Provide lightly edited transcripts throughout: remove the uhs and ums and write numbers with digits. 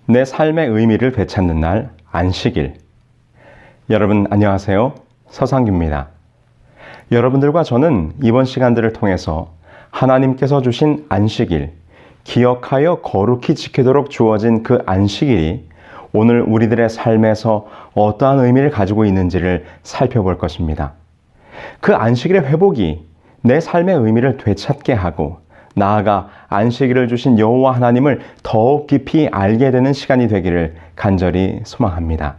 내 삶의 의미를 되찾는 날, 안식일. 여러분 안녕하세요. 서상규입니다. 여러분들과 저는 이번 시간들을 통해서 하나님께서 주신 안식일, 기억하여 거룩히 지키도록 주어진 그 안식일이 오늘 우리들의 삶에서 어떠한 의미를 가지고 있는지를 살펴볼 것입니다. 그 안식일의 회복이 내 삶의 의미를 되찾게 하고 나아가 안식일을 주신 여호와 하나님을 더욱 깊이 알게 되는 시간이 되기를 간절히 소망합니다.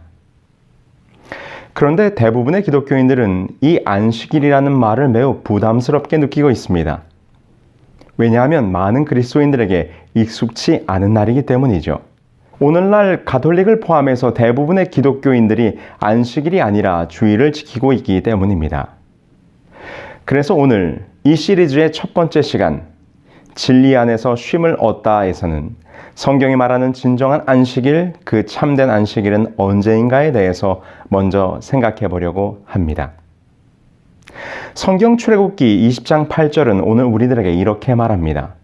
그런데 대부분의 기독교인들은 이 안식일이라는 말을 매우 부담스럽게 느끼고 있습니다. 왜냐하면 많은 그리스도인들에게 익숙치 않은 날이기 때문이죠. 오늘날 가톨릭을 포함해서 대부분의 기독교인들이 안식일이 아니라 주일을 지키고 있기 때문입니다. 그래서 오늘 이 시리즈의 첫 번째 시간, 진리 안에서 쉼을 얻다에서는 성경이 말하는 진정한 안식일, 그 참된 안식일은 언제인가에 대해서 먼저 생각해 보려고 합니다. 성경 출애굽기 20장 8절은 오늘 우리들에게 이렇게 말합니다.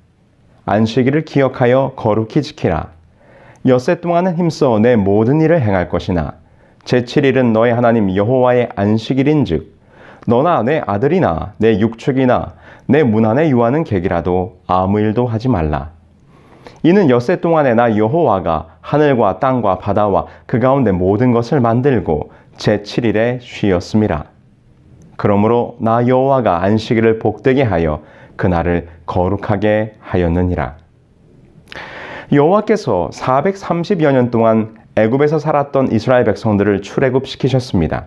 안식일을 기억하여 거룩히 지키라. 엿새 동안은 힘써 내 모든 일을 행할 것이나 제7일은 너의 하나님 여호와의 안식일인즉 너나 내 아들이나 내 육축이나 내 문 안에 유하는 객이라도 아무 일도 하지 말라. 이는 엿새 동안에 나 여호와가 하늘과 땅과 바다와 그 가운데 모든 것을 만들고 제7일에 쉬었음이라. 그러므로 나 여호와가 안식일을 복되게 하여 그날을 거룩하게 하였느니라. 여호와께서 430여 년 동안 애굽에서 살았던 이스라엘 백성들을 출애굽시키셨습니다.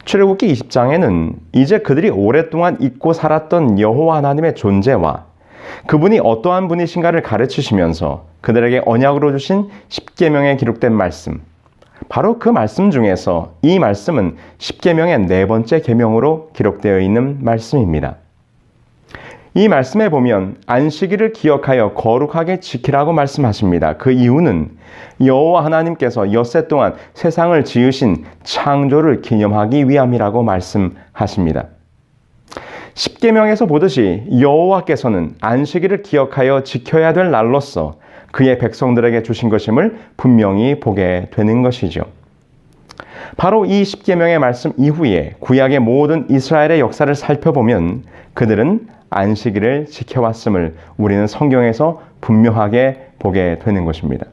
출애굽기 20장에는 이제 그들이 오랫동안 잊고 살았던 여호와 하나님의 존재와 그분이 어떠한 분이신가를 가르치시면서 그들에게 언약으로 주신 십계명에 기록된 말씀, 바로 그 말씀 중에서 이 말씀은 십계명의 네 번째 계명으로 기록되어 있는 말씀입니다. 이 말씀에 보면 안식일을 기억하여 거룩하게 지키라고 말씀하십니다. 그 이유는 여호와 하나님께서 엿새 동안 세상을 지으신 창조를 기념하기 위함이라고 말씀하십니다. 십계명에서 보듯이 여호와께서는 안식일을 기억하여 지켜야 될 날로서 그의 백성들에게 주신 것임을 분명히 보게 되는 것이죠. 바로 이 십계명의 말씀 이후에 구약의 모든 이스라엘의 역사를 살펴보면 그들은 안식일을 지켜왔음을 우리는 성경에서 분명하게 보게 되는 것입니다.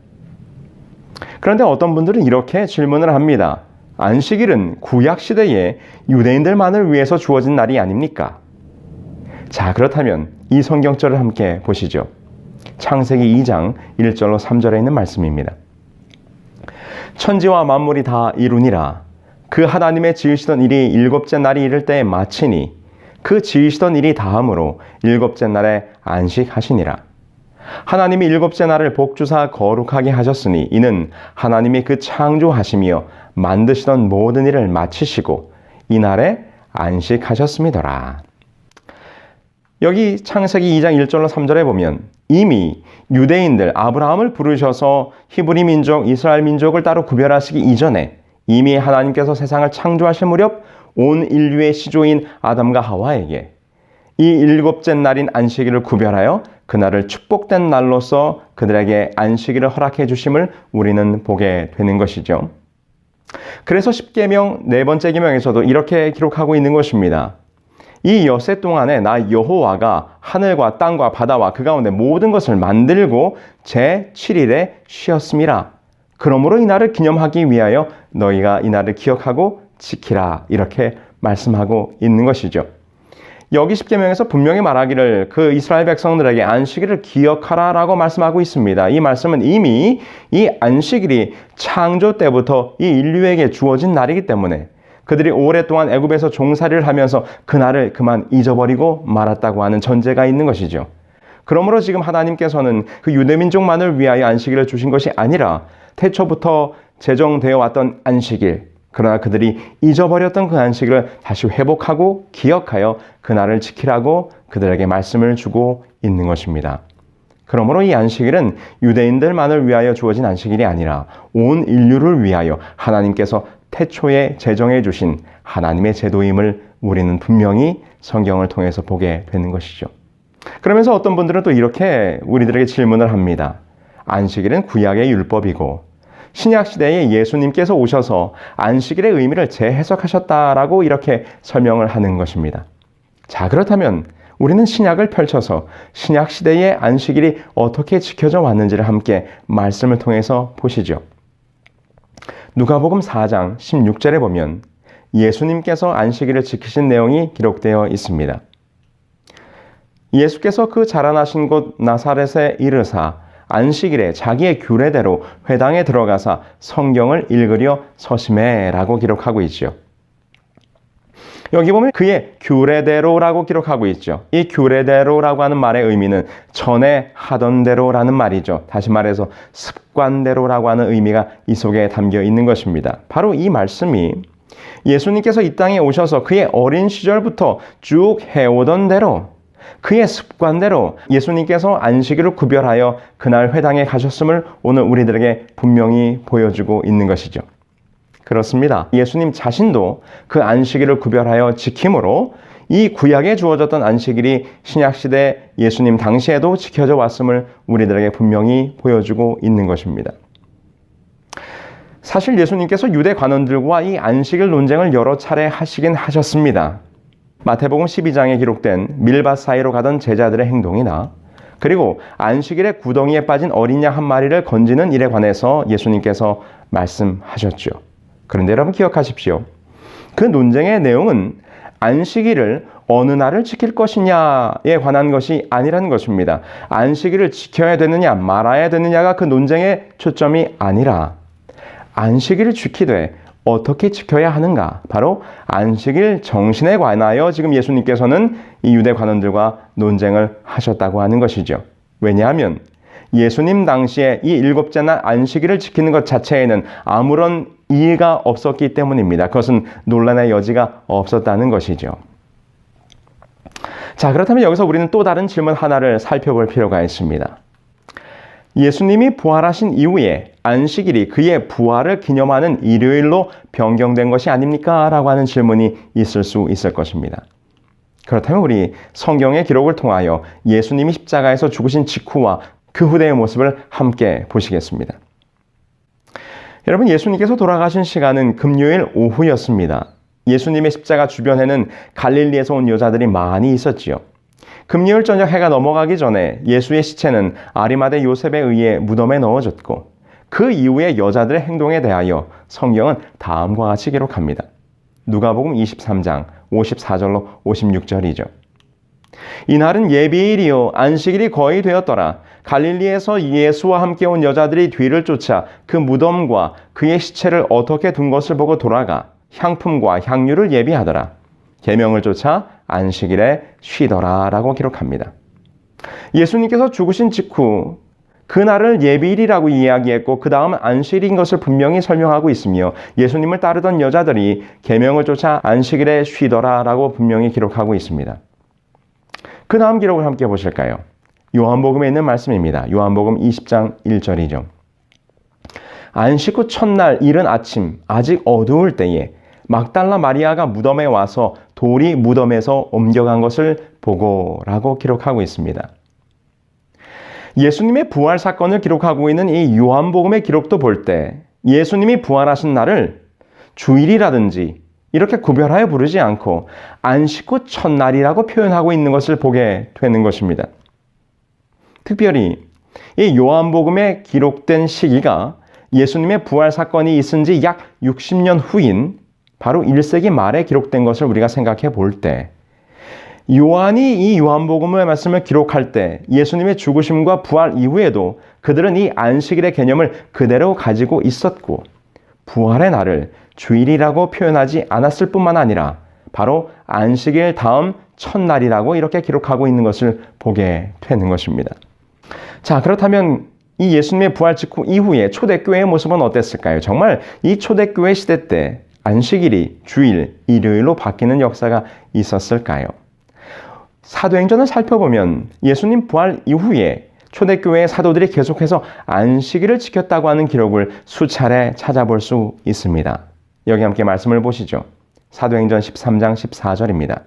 그런데 어떤 분들은 이렇게 질문을 합니다. 안식일은 구약시대에 유대인들만을 위해서 주어진 날이 아닙니까? 자, 그렇다면 이 성경절을 함께 보시죠. 창세기 2장 1절로 3절에 있는 말씀입니다. 천지와 만물이 다 이루니라. 그 하나님의 지으시던 일이 일곱째 날이 이를 때에 마치니 그 지으시던 일이 다함으로 일곱째 날에 안식하시니라. 하나님이 일곱째 날을 복주사 거룩하게 하셨으니 이는 하나님이 그 창조하시며 만드시던 모든 일을 마치시고 이 날에 안식하셨음이더라. 여기 창세기 2장 1절로 3절에 보면 이미 유대인들 아브라함을 부르셔서 히브리 민족, 이스라엘 민족을 따로 구별하시기 이전에 이미 하나님께서 세상을 창조하실 무렵 온 인류의 시조인 아담과 하와에게 이 일곱째 날인 안식일을 구별하여 그날을 축복된 날로서 그들에게 안식일을 허락해 주심을 우리는 보게 되는 것이죠. 그래서 십계명 네 번째 계명에서도 이렇게 기록하고 있는 것입니다. 이 엿새 동안에 나 여호와가 하늘과 땅과 바다와 그 가운데 모든 것을 만들고 제7일에 쉬었음이라. 그러므로 이 날을 기념하기 위하여 너희가 이 날을 기억하고 지키라. 이렇게 말씀하고 있는 것이죠. 여기 십계명에서 분명히 말하기를 그 이스라엘 백성들에게 안식일을 기억하라 라고 말씀하고 있습니다. 이 말씀은 이미 이 안식일이 창조 때부터 이 인류에게 주어진 날이기 때문에 그들이 오랫동안 애굽에서 종살이를 하면서 그 날을 그만 잊어버리고 말았다고 하는 전제가 있는 것이죠. 그러므로 지금 하나님께서는 그 유대민족만을 위하여 안식일을 주신 것이 아니라 태초부터 제정되어 왔던 안식일, 그러나 그들이 잊어버렸던 그 안식일을 다시 회복하고 기억하여 그날을 지키라고 그들에게 말씀을 주고 있는 것입니다. 그러므로 이 안식일은 유대인들만을 위하여 주어진 안식일이 아니라 온 인류를 위하여 하나님께서 태초에 제정해 주신 하나님의 제도임을 우리는 분명히 성경을 통해서 보게 되는 것이죠. 그러면서 어떤 분들은 또 이렇게 우리들에게 질문을 합니다. 안식일은 구약의 율법이고 신약시대에 예수님께서 오셔서 안식일의 의미를 재해석하셨다라고 이렇게 설명을 하는 것입니다. 자, 그렇다면 우리는 신약을 펼쳐서 신약시대의 안식일이 어떻게 지켜져 왔는지를 함께 말씀을 통해서 보시죠. 누가복음 4장 16절에 보면 예수님께서 안식일을 지키신 내용이 기록되어 있습니다. 예수께서 그 자라나신 곳 나사렛에 이르사 안식일에 자기의 규례대로 회당에 들어가사 성경을 읽으려 서심해라고 기록하고 있죠. 여기 보면 그의 규례대로라고 기록하고 있죠. 이 규례대로라고 하는 말의 의미는 전에 하던 대로라는 말이죠. 다시 말해서 습관대로라고 하는 의미가 이 속에 담겨 있는 것입니다. 바로 이 말씀이 예수님께서 이 땅에 오셔서 그의 어린 시절부터 쭉 해오던 대로 그의 습관대로 예수님께서 안식일을 구별하여 그날 회당에 가셨음을 오늘 우리들에게 분명히 보여주고 있는 것이죠. 그렇습니다. 예수님 자신도 그 안식일을 구별하여 지킴으로 이 구약에 주어졌던 안식일이 신약시대 예수님 당시에도 지켜져 왔음을 우리들에게 분명히 보여주고 있는 것입니다. 사실 예수님께서 유대 관원들과 이 안식일 논쟁을 여러 차례 하시긴 하셨습니다. 마태복음 12장에 기록된 밀밭 사이로 가던 제자들의 행동이나 그리고 안식일에 구덩이에 빠진 어린 양 한 마리를 건지는 일에 관해서 예수님께서 말씀하셨죠. 그런데 여러분 기억하십시오. 그 논쟁의 내용은 안식일을 어느 날을 지킬 것이냐에 관한 것이 아니라는 것입니다. 안식일을 지켜야 되느냐 말아야 되느냐가 그 논쟁의 초점이 아니라 안식일을 지키되 어떻게 지켜야 하는가? 바로 안식일 정신에 관하여 지금 예수님께서는 이 유대 관원들과 논쟁을 하셨다고 하는 것이죠. 왜냐하면 예수님 당시에 이 일곱째 날 안식일을 지키는 것 자체에는 아무런 이의가 없었기 때문입니다. 그것은 논란의 여지가 없었다는 것이죠. 자, 그렇다면 여기서 우리는 또 다른 질문 하나를 살펴볼 필요가 있습니다. 예수님이 부활하신 이후에 안식일이 그의 부활을 기념하는 일요일로 변경된 것이 아닙니까? 라고 하는 질문이 있을 수 있을 것입니다. 그렇다면 우리 성경의 기록을 통하여 예수님이 십자가에서 죽으신 직후와 그 후대의 모습을 함께 보시겠습니다. 여러분, 예수님께서 돌아가신 시간은 금요일 오후였습니다. 예수님의 십자가 주변에는 갈릴리에서 온 여자들이 많이 있었지요. 금요일 저녁 해가 넘어가기 전에 예수의 시체는 아리마대 요셉에 의해 무덤에 넣어졌고 그 이후의 여자들의 행동에 대하여 성경은 다음과 같이 기록합니다. 누가복음 23장 54절로 56절이죠. 이날은 예비일이요 안식일이 거의 되었더라. 갈릴리에서 예수와 함께 온 여자들이 뒤를 쫓아 그 무덤과 그의 시체를 어떻게 둔 것을 보고 돌아가 향품과 향유를 예비하더라. 계명을 쫓아 안식일에 쉬더라 라고 기록합니다. 예수님께서 죽으신 직후 그날을 예비일이라고 이야기했고 그 다음 안식일인 것을 분명히 설명하고 있으며 예수님을 따르던 여자들이 계명을 쫓아 안식일에 쉬더라 라고 분명히 기록하고 있습니다. 그 다음 기록을 함께 보실까요? 요한복음에 있는 말씀입니다. 요한복음 20장 1절이죠. 안식 후 첫날 이른 아침 아직 어두울 때에 막달라 마리아가 무덤에 와서 돌이 무덤에서 옮겨간 것을 보고 라고 기록하고 있습니다. 예수님의 부활 사건을 기록하고 있는 이 요한복음의 기록도 볼 때 예수님이 부활하신 날을 주일이라든지 이렇게 구별하여 부르지 않고 안식 후 첫날이라고 표현하고 있는 것을 보게 되는 것입니다. 특별히 이 요한복음에 기록된 시기가 예수님의 부활 사건이 있은 지 약 60년 후인 바로 1세기 말에 기록된 것을 우리가 생각해 볼 때 요한이 이 요한복음의 말씀을 기록할 때 예수님의 죽으심과 부활 이후에도 그들은 이 안식일의 개념을 그대로 가지고 있었고 부활의 날을 주일이라고 표현하지 않았을 뿐만 아니라 바로 안식일 다음 첫날이라고 이렇게 기록하고 있는 것을 보게 되는 것입니다. 자, 그렇다면 이 예수님의 부활 직후 이후에 초대교회의 모습은 어땠을까요? 정말 이 초대교회 시대 때 안식일이 주일, 일요일로 바뀌는 역사가 있었을까요? 사도행전을 살펴보면 예수님 부활 이후에 초대교회의 사도들이 계속해서 안식일을 지켰다고 하는 기록을 수차례 찾아볼 수 있습니다. 여기 함께 말씀을 보시죠. 사도행전 13장 14절입니다.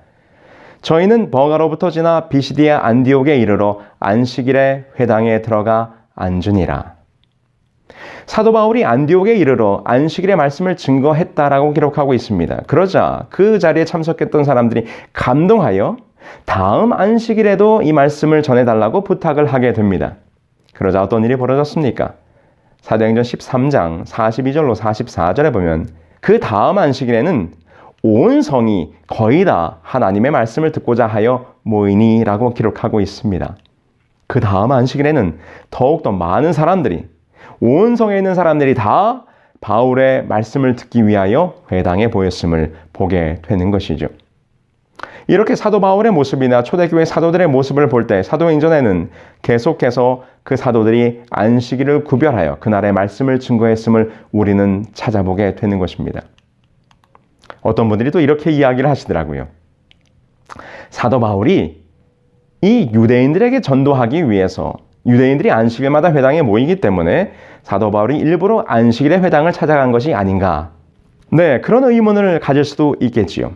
저희는 버가로부터 지나 비시디아 안디옥에 이르러 안식일에 회당에 들어가 앉으니라. 사도 바울이 안디옥에 이르러 안식일의 말씀을 증거했다라고 기록하고 있습니다. 그러자 그 자리에 참석했던 사람들이 감동하여 다음 안식일에도 이 말씀을 전해달라고 부탁을 하게 됩니다. 그러자 어떤 일이 벌어졌습니까? 사도행전 13장 42절로 44절에 보면 그 다음 안식일에는 온 성이 거의 다 하나님의 말씀을 듣고자 하여 모이니라고 기록하고 있습니다. 그 다음 안식일에는 더욱더 많은 사람들이, 온 성에 있는 사람들이 다 바울의 말씀을 듣기 위하여 회당에 모였음을 보게 되는 것이죠. 이렇게 사도 바울의 모습이나 초대교회 사도들의 모습을 볼 때 사도행전에는 계속해서 그 사도들이 안식일을 구별하여 그날의 말씀을 증거했음을 우리는 찾아보게 되는 것입니다. 어떤 분들이 또 이렇게 이야기를 하시더라고요. 사도 바울이 이 유대인들에게 전도하기 위해서 유대인들이 안식일마다 회당에 모이기 때문에 사도 바울이 일부러 안식일에 회당을 찾아간 것이 아닌가. 네, 그런 의문을 가질 수도 있겠지요.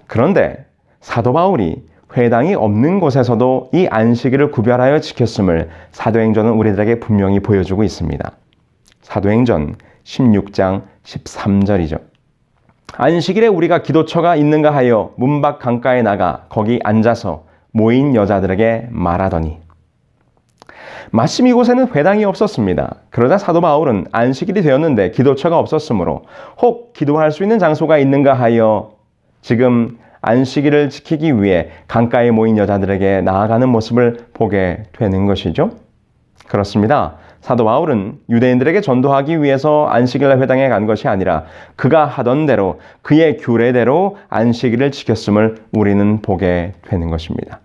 그런데 사도 바울이 회당이 없는 곳에서도 이 안식일을 구별하여 지켰음을 사도행전은 우리들에게 분명히 보여주고 있습니다. 사도행전 16장 13절이죠. 안식일에 우리가 기도처가 있는가 하여 문 밖 강가에 나가 거기 앉아서 모인 여자들에게 말하더니, 마침 이곳에는 회당이 없었습니다. 그러자 사도 바울은 안식일이 되었는데 기도처가 없었으므로 혹 기도할 수 있는 장소가 있는가 하여 지금 안식일을 지키기 위해 강가에 모인 여자들에게 나아가는 모습을 보게 되는 것이죠. 그렇습니다. 사도 바울은 유대인들에게 전도하기 위해서 안식일 회당에 간 것이 아니라 그가 하던 대로 그의 규례대로 안식일을 지켰음을 우리는 보게 되는 것입니다.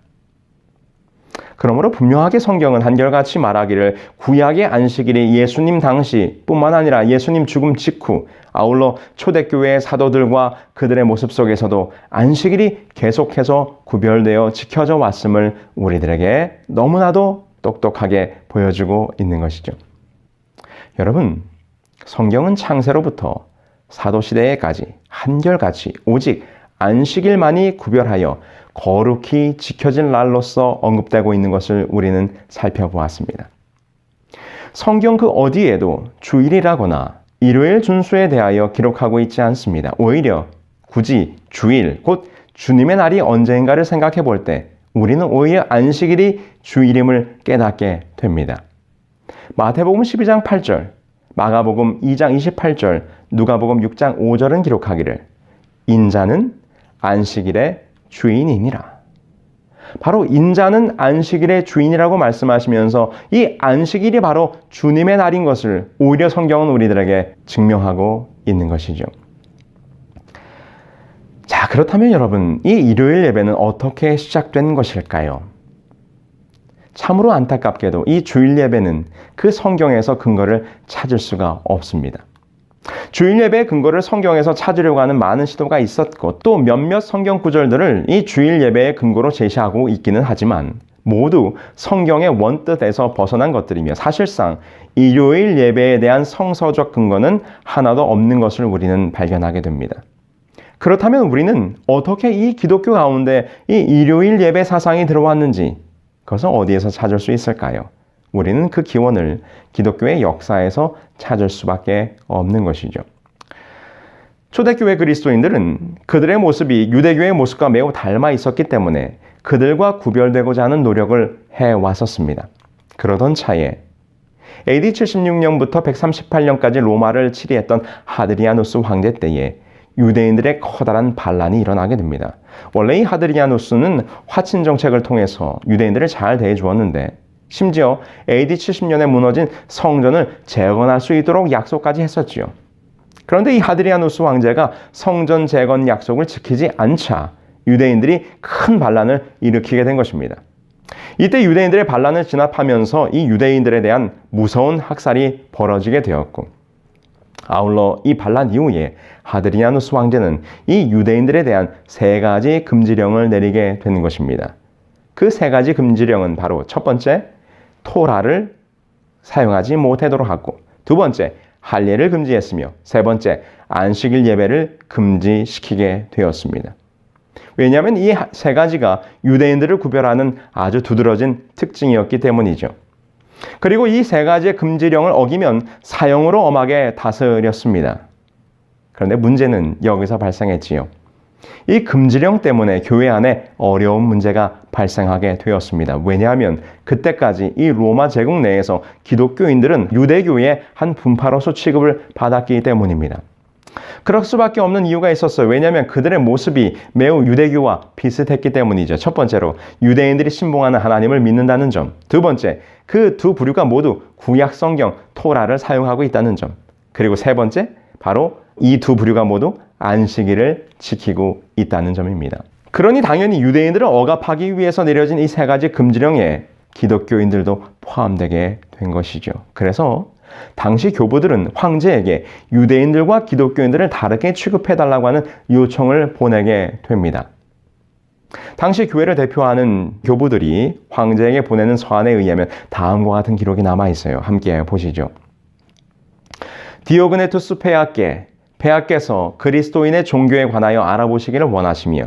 그러므로 분명하게 성경은 한결같이 말하기를 구약의 안식일이 예수님 당시뿐만 아니라 예수님 죽음 직후 아울러 초대교회의 사도들과 그들의 모습 속에서도 안식일이 계속해서 구별되어 지켜져 왔음을 우리들에게 너무나도 똑똑하게 보여주고 있는 것이죠. 여러분, 성경은 창세로부터 사도시대에까지 한결같이 오직 안식일만이 구별하여 거룩히 지켜질 날로서 언급되고 있는 것을 우리는 살펴보았습니다. 성경 그 어디에도 주일이라거나 일요일 준수에 대하여 기록하고 있지 않습니다. 오히려 굳이 주일, 곧 주님의 날이 언제인가를 생각해 볼 때 우리는 오히려 안식일이 주일임을 깨닫게 됩니다. 마태복음 12장 8절, 마가복음 2장 28절, 누가복음 6장 5절은 기록하기를 인자는 안식일의 주인이니라. 바로 인자는 안식일의 주인이라고 말씀하시면서 이 안식일이 바로 주님의 날인 것을 오히려 성경은 우리들에게 증명하고 있는 것이죠. 자, 그렇다면 여러분, 이 일요일 예배는 어떻게 시작된 것일까요? 참으로 안타깝게도 이 주일 예배는 그 성경에서 근거를 찾을 수가 없습니다. 주일 예배의 근거를 성경에서 찾으려고 하는 많은 시도가 있었고 또 몇몇 성경 구절들을 이 주일 예배의 근거로 제시하고 있기는 하지만 모두 성경의 원뜻에서 벗어난 것들이며 사실상 일요일 예배에 대한 성서적 근거는 하나도 없는 것을 우리는 발견하게 됩니다. 그렇다면 우리는 어떻게 이 기독교 가운데 이 일요일 예배 사상이 들어왔는지 그것은 어디에서 찾을 수 있을까요? 우리는 그 기원을 기독교의 역사에서 찾을 수밖에 없는 것이죠. 초대교회 그리스도인들은 그들의 모습이 유대교의 모습과 매우 닮아 있었기 때문에 그들과 구별되고자 하는 노력을 해왔었습니다. 그러던 차에 AD 76년부터 138년까지 로마를 치리했던 하드리아누스 황제 때에 유대인들의 커다란 반란이 일어나게 됩니다. 원래 이 하드리아누스는 화친 정책을 통해서 유대인들을 잘 대해주었는데 심지어 AD 70년에 무너진 성전을 재건할 수 있도록 약속까지 했었지요. 그런데 이 하드리아누스 황제가 성전 재건 약속을 지키지 않자 유대인들이 큰 반란을 일으키게 된 것입니다. 이때 유대인들의 반란을 진압하면서 이 유대인들에 대한 무서운 학살이 벌어지게 되었고 아울러 이 반란 이후에 하드리아누스 황제는 이 유대인들에 대한 세 가지 금지령을 내리게 되는 것입니다. 그 세 가지 금지령은 바로 첫 번째, 토라를 사용하지 못하도록 하고 두 번째, 할례를 금지했으며 세 번째, 안식일 예배를 금지시키게 되었습니다. 왜냐하면 이 세 가지가 유대인들을 구별하는 아주 두드러진 특징이었기 때문이죠. 그리고 이 세 가지의 금지령을 어기면 사형으로 엄하게 다스렸습니다. 그런데 문제는 여기서 발생했지요. 이 금지령 때문에 교회 안에 어려운 문제가 발생하게 되었습니다. 왜냐하면 그때까지 이 로마 제국 내에서 기독교인들은 유대교의 한 분파로서 취급을 받았기 때문입니다. 그럴 수밖에 없는 이유가 있었어요. 왜냐하면 그들의 모습이 매우 유대교와 비슷했기 때문이죠. 첫 번째로 유대인들이 신봉하는 하나님을 믿는다는 점. 두 번째, 그 두 부류가 모두 구약 성경 토라를 사용하고 있다는 점. 그리고 세 번째, 바로 이 두 부류가 모두 안식일을 지키고 있다는 점입니다. 그러니 당연히 유대인들을 억압하기 위해서 내려진 이 세 가지 금지령에 기독교인들도 포함되게 된 것이죠. 그래서 당시 교부들은 황제에게 유대인들과 기독교인들을 다르게 취급해달라고 하는 요청을 보내게 됩니다. 당시 교회를 대표하는 교부들이 황제에게 보내는 서한에 의하면 다음과 같은 기록이 남아있어요. 함께 보시죠. 디오그네투스 폐하께서 그리스도인의 종교에 관하여 알아보시기를 원하시며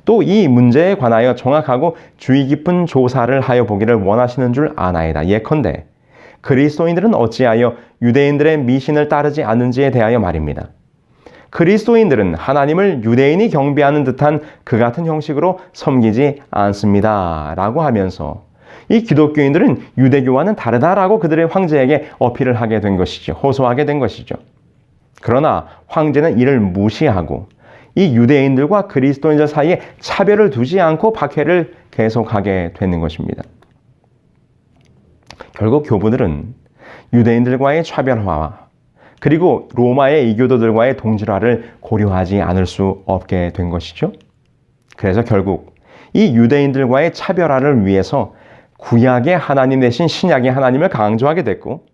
또 이 문제에 관하여 정확하고 주의 깊은 조사를 하여 보기를 원하시는 줄 아나이다. 예컨대 그리스도인들은 어찌하여 유대인들의 미신을 따르지 않는지에 대하여 말입니다. 그리스도인들은 하나님을 유대인이 경배하는 듯한 그 같은 형식으로 섬기지 않습니다. 라고 하면서 이 기독교인들은 유대교와는 다르다라고 그들의 황제에게 어필을 하게 된 것이죠. 호소하게 된 것이죠. 그러나 황제는 이를 무시하고 이 유대인들과 그리스도인들 사이에 차별을 두지 않고 박해를 계속하게 되는 것입니다. 결국 교부들은 유대인들과의 차별화와 그리고 로마의 이교도들과의 동질화를 고려하지 않을 수 없게 된 것이죠. 그래서 결국 이 유대인들과의 차별화를 위해서 구약의 하나님 대신 신약의 하나님을 강조하게 됐고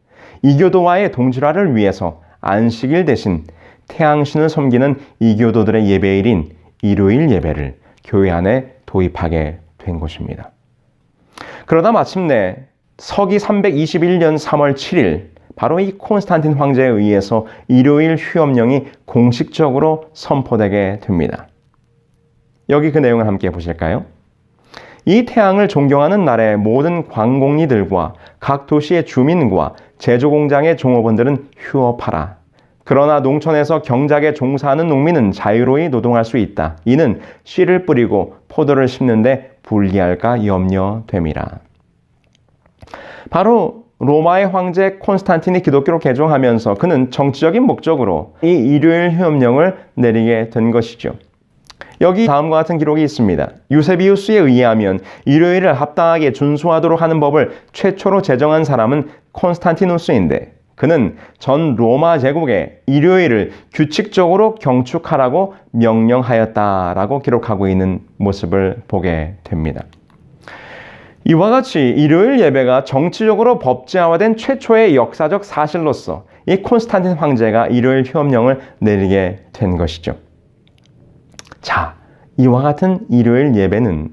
이교도와의 동질화를 위해서 안식일 대신 태양신을 섬기는 이교도들의 예배일인 일요일 예배를 교회 안에 도입하게 된 것입니다. 그러다 마침내 서기 321년 3월 7일 바로 이 콘스탄틴 황제에 의해서 일요일 휴업령이 공식적으로 선포되게 됩니다. 여기 그 내용을 함께 보실까요? 이 태양을 존경하는 날에 모든 광공리들과 각 도시의 주민과 제조공장의 종업원들은 휴업하라. 그러나 농촌에서 경작에 종사하는 농민은 자유로이 노동할 수 있다. 이는 씨를 뿌리고 포도를 심는데 불리할까 염려됨이라. 바로 로마의 황제 콘스탄틴이 기독교로 개종하면서 그는 정치적인 목적으로 이 일요일 휴업령을 내리게 된 것이죠. 여기 다음과 같은 기록이 있습니다. 유세비우스에 의하면 일요일을 합당하게 준수하도록 하는 법을 최초로 제정한 사람은 콘스탄티누스인데 그는 전 로마 제국에 일요일을 규칙적으로 경축하라고 명령하였다라고 기록하고 있는 모습을 보게 됩니다. 이와 같이 일요일 예배가 정치적으로 법제화된 최초의 역사적 사실로서 이 콘스탄틴 황제가 일요일 휴업령을 내리게 된 것이죠. 자, 이와 같은 일요일 예배는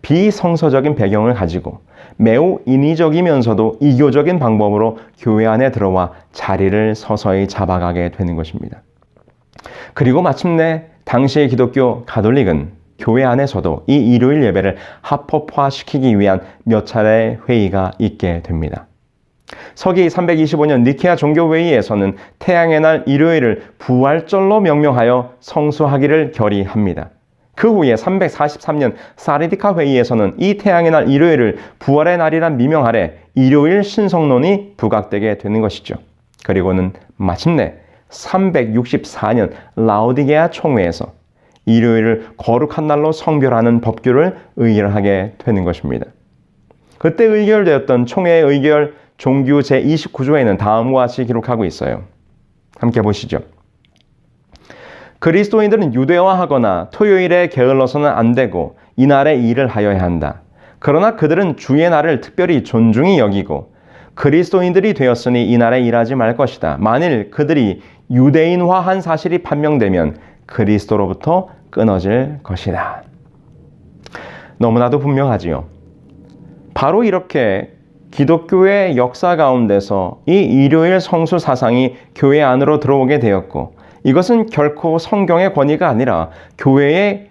비성서적인 배경을 가지고 매우 인위적이면서도 이교적인 방법으로 교회 안에 들어와 자리를 서서히 잡아가게 되는 것입니다. 그리고 마침내 당시의 기독교 가톨릭은 교회 안에서도 이 일요일 예배를 합법화시키기 위한 몇 차례의 회의가 있게 됩니다. 서기 325년 니케아 종교회의에서는 태양의 날 일요일을 부활절로 명명하여 성수하기를 결의합니다. 그 후에 343년 사르디카 회의에서는 이 태양의 날 일요일을 부활의 날이란 미명 아래 일요일 신성론이 부각되게 되는 것이죠. 그리고는 마침내 364년 라오디게아 총회에서 일요일을 거룩한 날로 성별하는 법규를 의결하게 되는 것입니다. 그때 의결되었던 총회의 의결 종규 제29조에는 다음과 같이 기록하고 있어요. 함께 보시죠. 그리스도인들은 유대화하거나 토요일에 게을러서는 안 되고 이날에 일을 하여야 한다. 그러나 그들은 주의 날을 특별히 존중히 여기고 그리스도인들이 되었으니 이날에 일하지 말 것이다. 만일 그들이 유대인화한 사실이 판명되면 그리스도로부터 끊어질 것이다. 너무나도 분명하지요. 바로 이렇게 기독교의 역사 가운데서 이 일요일 성수 사상이 교회 안으로 들어오게 되었고 이것은 결코 성경의 권위가 아니라 교회의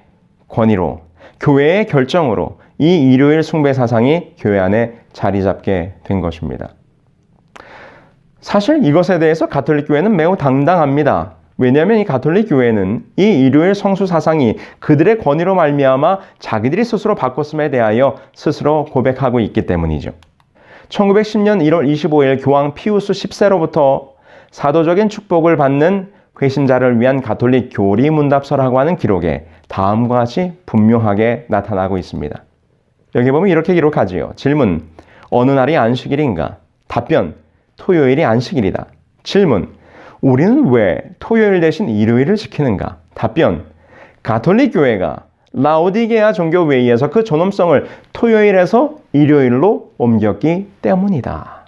권위로 교회의 결정으로 이 일요일 숭배 사상이 교회 안에 자리 잡게 된 것입니다. 사실 이것에 대해서 가톨릭 교회는 매우 당당합니다. 왜냐하면 이 가톨릭 교회는 이 일요일 성수 사상이 그들의 권위로 말미암아 자기들이 스스로 바꿨음에 대하여 스스로 고백하고 있기 때문이죠. 1910년 1월 25일 교황 피우스 10세로부터 사도적인 축복을 받는 회신자를 위한 가톨릭 교리 문답서라고 하는 기록에 다음과 같이 분명하게 나타나고 있습니다. 여기 보면 이렇게 기록하지요. 질문: 어느 날이 안식일인가? 답변: 토요일이 안식일이다. 질문: 우리는 왜 토요일 대신 일요일을 지키는가? 답변: 가톨릭 교회가 라오디게아 종교회의에서 그 존엄성을 토요일에서 일요일로 옮겼기 때문이다.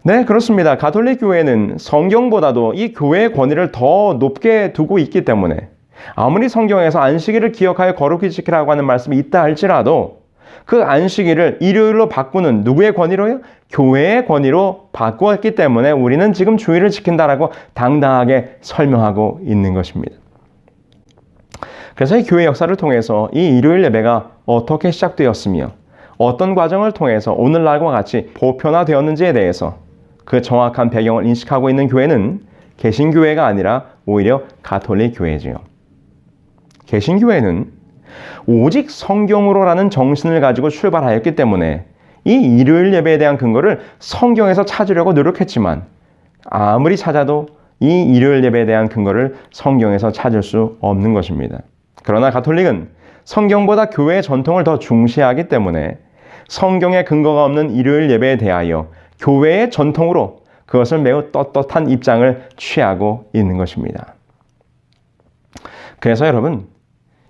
네, 그렇습니다. 가톨릭 교회는 성경보다도 이 교회의 권위를 더 높게 두고 있기 때문에 아무리 성경에서 안식일을 기억하여 거룩히 지키라고 하는 말씀이 있다 할지라도 그 안식일을 일요일로 바꾸는 누구의 권위로요? 교회의 권위로 바꾸었기 때문에 우리는 지금 주일을 지킨다라고 당당하게 설명하고 있는 것입니다. 그래서 이 교회 역사를 통해서 이 일요일 예배가 어떻게 시작되었으며 어떤 과정을 통해서 오늘날과 같이 보편화되었는지에 대해서 그 정확한 배경을 인식하고 있는 교회는 개신교회가 아니라 오히려 가톨릭 교회지요. 개신교회는 오직 성경으로라는 정신을 가지고 출발하였기 때문에 이 일요일 예배에 대한 근거를 성경에서 찾으려고 노력했지만 아무리 찾아도 이 일요일 예배에 대한 근거를 성경에서 찾을 수 없는 것입니다. 그러나 가톨릭은 성경보다 교회의 전통을 더 중시하기 때문에 성경에 근거가 없는 일요일 예배에 대하여 교회의 전통으로 그것을 매우 떳떳한 입장을 취하고 있는 것입니다. 그래서 여러분,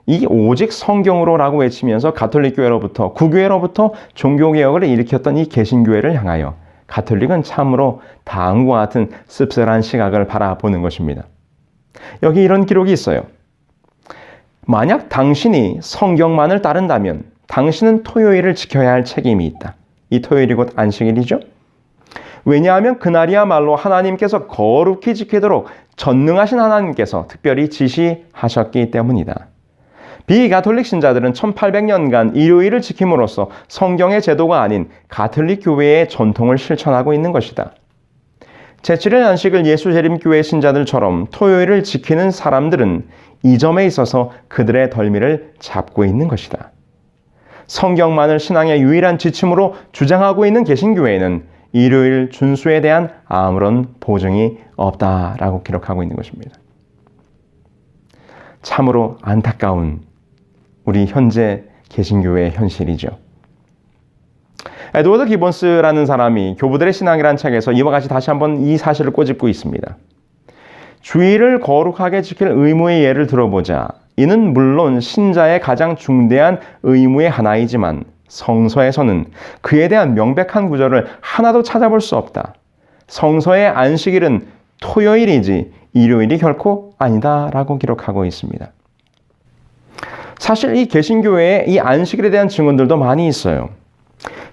이 오직 성경으로라고 외치면서 가톨릭 교회로부터 구교회로부터 종교개혁을 일으켰던 이 개신교회를 향하여 가톨릭은 참으로 다음과 같은 씁쓸한 시각을 바라보는 것입니다. 여기 이런 기록이 있어요. 만약 당신이 성경만을 따른다면 당신은 토요일을 지켜야 할 책임이 있다. 이 토요일이 곧 안식일이죠. 왜냐하면 그날이야말로 하나님께서 거룩히 지키도록 전능하신 하나님께서 특별히 지시하셨기 때문이다. 비가톨릭 신자들은 1800년간 일요일을 지킴으로써 성경의 제도가 아닌 가톨릭 교회의 전통을 실천하고 있는 것이다. 제7일 안식을 예수재림교회 신자들처럼 토요일을 지키는 사람들은 이 점에 있어서 그들의 덜미를 잡고 있는 것이다. 성경만을 신앙의 유일한 지침으로 주장하고 있는 개신교회는 일요일 준수에 대한 아무런 보증이 없다라고 기록하고 있는 것입니다. 참으로 안타까운 우리 현재 개신교회의 현실이죠. 에드워드 기본스라는 사람이 교부들의 신앙이라는 책에서 이와 같이 다시 한번 이 사실을 꼬집고 있습니다. 주일을 거룩하게 지킬 의무의 예를 들어보자. 이는 물론 신자의 가장 중대한 의무의 하나이지만 성서에서는 그에 대한 명백한 구절을 하나도 찾아볼 수 없다. 성서의 안식일은 토요일이지 일요일이 결코 아니다라고 기록하고 있습니다. 사실 이 개신교회에 이 안식일에 대한 증언들도 많이 있어요.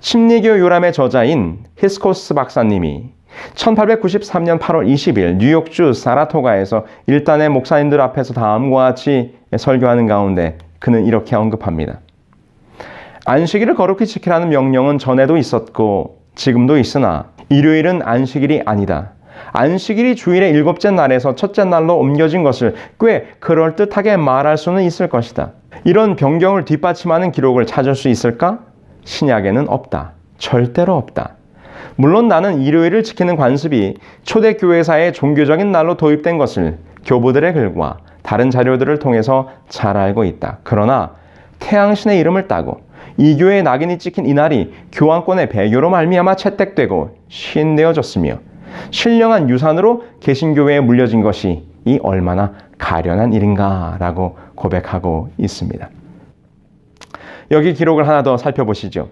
심리교 요람의 저자인 히스코스 박사님이 1893년 8월 20일 뉴욕주 사라토가에서 일단의 목사님들 앞에서 다음과 같이 설교하는 가운데 그는 이렇게 언급합니다. 안식일을 거룩히 지키라는 명령은 전에도 있었고 지금도 있으나 일요일은 안식일이 아니다. 안식일이 주일의 일곱째 날에서 첫째 날로 옮겨진 것을 꽤 그럴듯하게 말할 수는 있을 것이다. 이런 변경을 뒷받침하는 기록을 찾을 수 있을까? 신약에는 없다. 절대로 없다. 물론 나는 일요일을 지키는 관습이 초대교회사의 종교적인 날로 도입된 것을 교부들의 글과 다른 자료들을 통해서 잘 알고 있다. 그러나 태양신의 이름을 따고 이 교회의 낙인이 찍힌 이날이 교황권의 배교로 말미암아 채택되고 시인되어졌으며 신령한 유산으로 개신교회에 물려진 것이 이 얼마나 가련한 일인가라고 고백하고 있습니다. 여기 기록을 하나 더 살펴보시죠.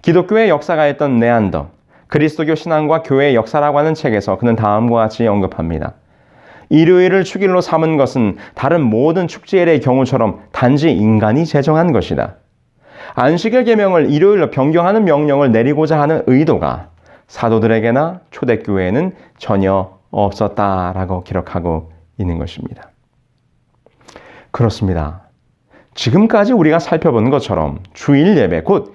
기독교의 역사가였던 네안더, 그리스도교 신앙과 교회의 역사라고 하는 책에서 그는 다음과 같이 언급합니다. 일요일을 축일로 삼은 것은 다른 모든 축제일의 경우처럼 단지 인간이 제정한 것이다. 안식일 계명을 일요일로 변경하는 명령을 내리고자 하는 의도가 사도들에게나 초대교회에는 전혀 없었다라고 기록하고 있는 것입니다. 그렇습니다. 지금까지 우리가 살펴본 것처럼 주일 예배, 곧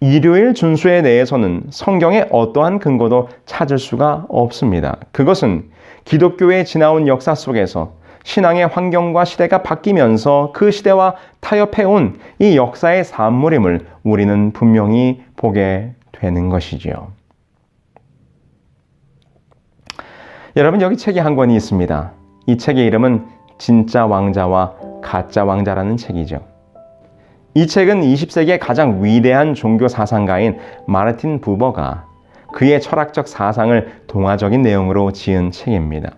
일요일 준수에 대해서는 성경의 어떠한 근거도 찾을 수가 없습니다. 그것은 기독교의 지나온 역사 속에서 신앙의 환경과 시대가 바뀌면서 그 시대와 타협해온 이 역사의 산물임을 우리는 분명히 보게 되는 것이지요. 여러분, 여기 책이 한 권이 있습니다. 이 책의 이름은 진짜 왕자와 가짜 왕자라는 책이죠. 이 책은 20세기의 가장 위대한 종교 사상가인 마르틴 부버가 그의 철학적 사상을 동화적인 내용으로 지은 책입니다.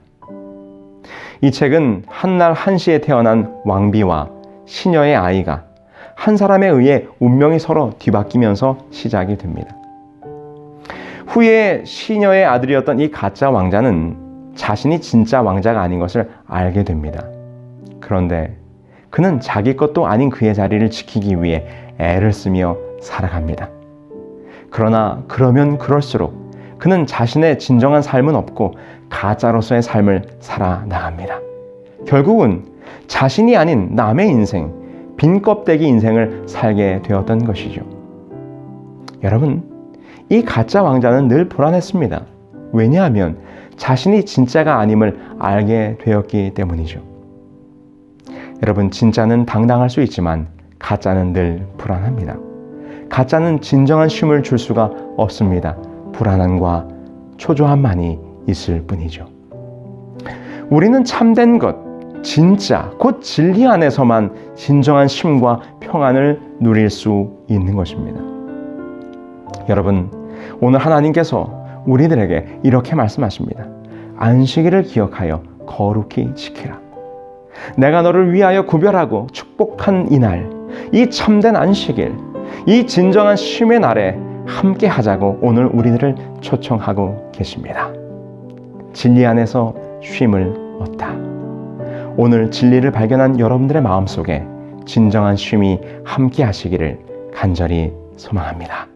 이 책은 한날 한시에 태어난 왕비와 시녀의 아이가 한 사람에 의해 운명이 서로 뒤바뀌면서 시작이 됩니다. 후에 시녀의 아들이었던 이 가짜 왕자는 자신이 진짜 왕자가 아닌 것을 알게 됩니다. 그런데 그는 자기 것도 아닌 그의 자리를 지키기 위해 애를 쓰며 살아갑니다. 그러나 그러면 그럴수록 그는 자신의 진정한 삶은 없고 가짜로서의 삶을 살아나갑니다. 결국은 자신이 아닌 남의 인생, 빈 껍데기 인생을 살게 되었던 것이죠. 여러분, 이 가짜 왕자는 늘 불안했습니다. 왜냐하면 자신이 진짜가 아님을 알게 되었기 때문이죠. 여러분, 진짜는 당당할 수 있지만 가짜는 늘 불안합니다. 가짜는 진정한 쉼을 줄 수가 없습니다. 불안함과 초조함만이 있을 뿐이죠. 우리는 참된 것, 진짜, 곧 진리 안에서만 진정한 쉼과 평안을 누릴 수 있는 것입니다. 여러분, 오늘 하나님께서 우리들에게 이렇게 말씀하십니다. 안식일을 기억하여 거룩히 지키라. 내가 너를 위하여 구별하고 축복한 이날, 이 참된 안식일, 이 진정한 쉼의 날에 함께 하자고 오늘 우리들을 초청하고 계십니다. 진리 안에서 쉼을 얻다. 오늘 진리를 발견한 여러분들의 마음속에 진정한 쉼이 함께 하시기를 간절히 소망합니다.